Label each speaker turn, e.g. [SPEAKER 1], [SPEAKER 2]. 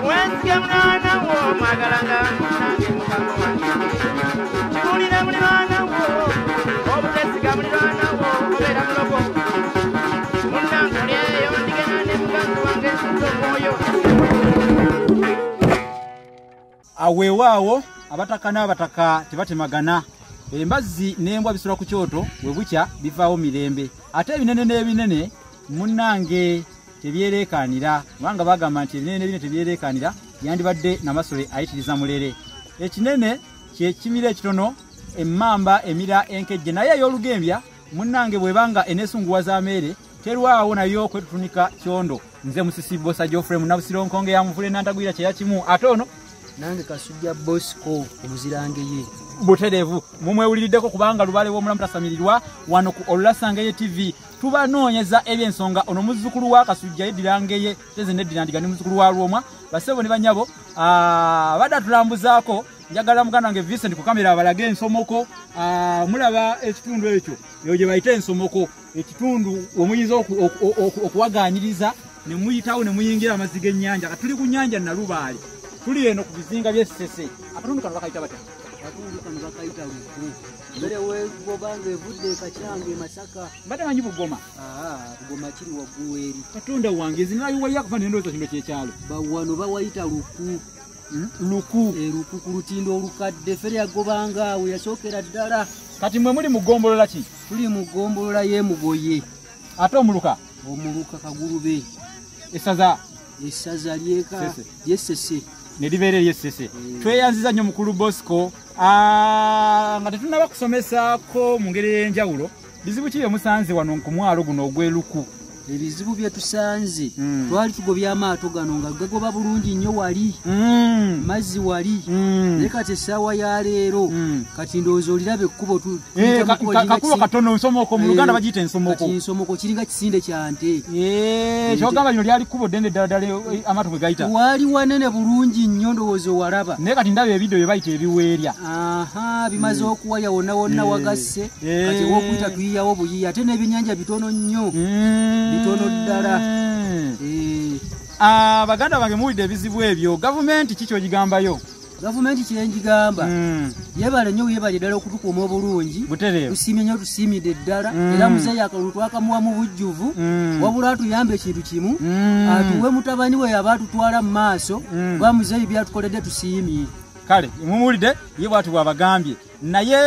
[SPEAKER 1] Wensiga mwana wo magalanga nange mukago wange. Mulira mulirwana wo obutesiga mulirwana wo obeera mulogo. Munnankulyeyo ndigenda ne mukago wange nzomwoyo.
[SPEAKER 2] Aweewaawo abataka n'abataka tebatemagana. Embazzi n'embwa bisula ku kyoto bwe bukya bivaawo mirembe. Ate ebinene n'ebinene munnange tebyereekanira. Kubanga bagamba nti ebinene n'ebinene tebyereekanira yandibadde Namasole ayitiriza mulere. Ekinene kye kimira ekitono, emmamba emira enkejje naye ey'olugembya munnange bwebanga eneesunguwaza ameere terwawo nayo kwetutunika kyondo. Nze Musisi Bosa Geoffrey Munabisironkonge ya Muvule Nantagwira kye yakimu ate ono
[SPEAKER 3] nange Kasujja Bosco omuzirangeye.
[SPEAKER 2] Buterevu mumwewuliddeko kubanga lubale w'omulamu tasamirirwa wano ku Olulasangeye TV tubanoonyeza ebyensonga ono muzzukulu wa Kasujja Eddirangeye teze neddirandiga ne muzzukulu wa Lwomwa basebo ne banyabo badatulambuzaako njagala muganda wange Vincent ku kamera abalage ensomoko mulaba ekitundu ekyo eyo gye bayita ensomoko ekitundu omuyinza okuwagaanyiriza ne muyitawo ne muyingira amazzi g'ennyanja katuli ku nnyanja Nalubaale tuli eno ku bizinga by'e Ssese akatundu kano bakayita batya
[SPEAKER 3] Akatundu kano bakayita Luku. Mbere w'Bugoma evudde Kacyange Masaka.
[SPEAKER 2] Batamanyi Bugoma?
[SPEAKER 3] Bugoma kiri waggulu eri.
[SPEAKER 2] Katonda wange zinaayo yakufa n'endowooza kino ky'ekyalo.
[SPEAKER 3] Bawano bawayita Luku.
[SPEAKER 2] Luku.
[SPEAKER 3] Luku ku lutindo olukadde fere yagobanga awo yasookera ddala.
[SPEAKER 2] Kati mwe muli mu Ggombolola ki?
[SPEAKER 3] Tuli mu Ggombolola y'e Mugoye.
[SPEAKER 2] Ate omuluka?
[SPEAKER 3] Omuluka Kagulube.
[SPEAKER 2] Essaza
[SPEAKER 3] ly'eka ly'e Ssese.
[SPEAKER 2] Ne libeera ery'e Ssese. Tweyanziza nnyo mukulu Bosco nga tetunnaba kusomesaako mu ngeri ey'enjawulo. Bizibu ki bye musanze wano ku mwalo guno ogw'e Luku?
[SPEAKER 3] Ebizibu bye tusanze twali tugobya amaato gano nga gagoba bulungi nnyo wali mazzi wali naye kati essaawa ya leero kati ndowooza olirabe ekkubo
[SPEAKER 2] kakubo katono nsomoko mu Luganda bagiyita ensomoko.
[SPEAKER 3] Kati ensomoko kiringa kisinde kya nte.
[SPEAKER 2] Kyogamba lino lyali kkubo ddene ddala ddala amaato bwe gayita.
[SPEAKER 3] Wali wanene bulungi nnyo ndowooza walaba.
[SPEAKER 2] Naye kati ndaba ebidiyo bye bayita ebiweerya.
[SPEAKER 3] Bimaze okuwaya wonna wonna wagasse kati w'okuyita tuyiyawo buyiyi ate n'ebyennyanja bitono nnyo. Bitono ddala.
[SPEAKER 2] Baganda bange muwulidde ebizibu ebyo. Gavumenti ki ky'ogigambayo?
[SPEAKER 3] Gavumenti kyengigamba yebale nnyo yebale ddala okutukuuma obulungi. Tusiimye nnyo tusiimidde ddala era muzeeyi akalulu twakamuwa mu bujjuvu wabula atuyamba ekintu kimu atuwe mutabani we yaba atutwala mu maaso bwa muzeeyi byatukoledde tusiimye.
[SPEAKER 2] Kale mumuwulidde ye bw'atu bw'abagambye naye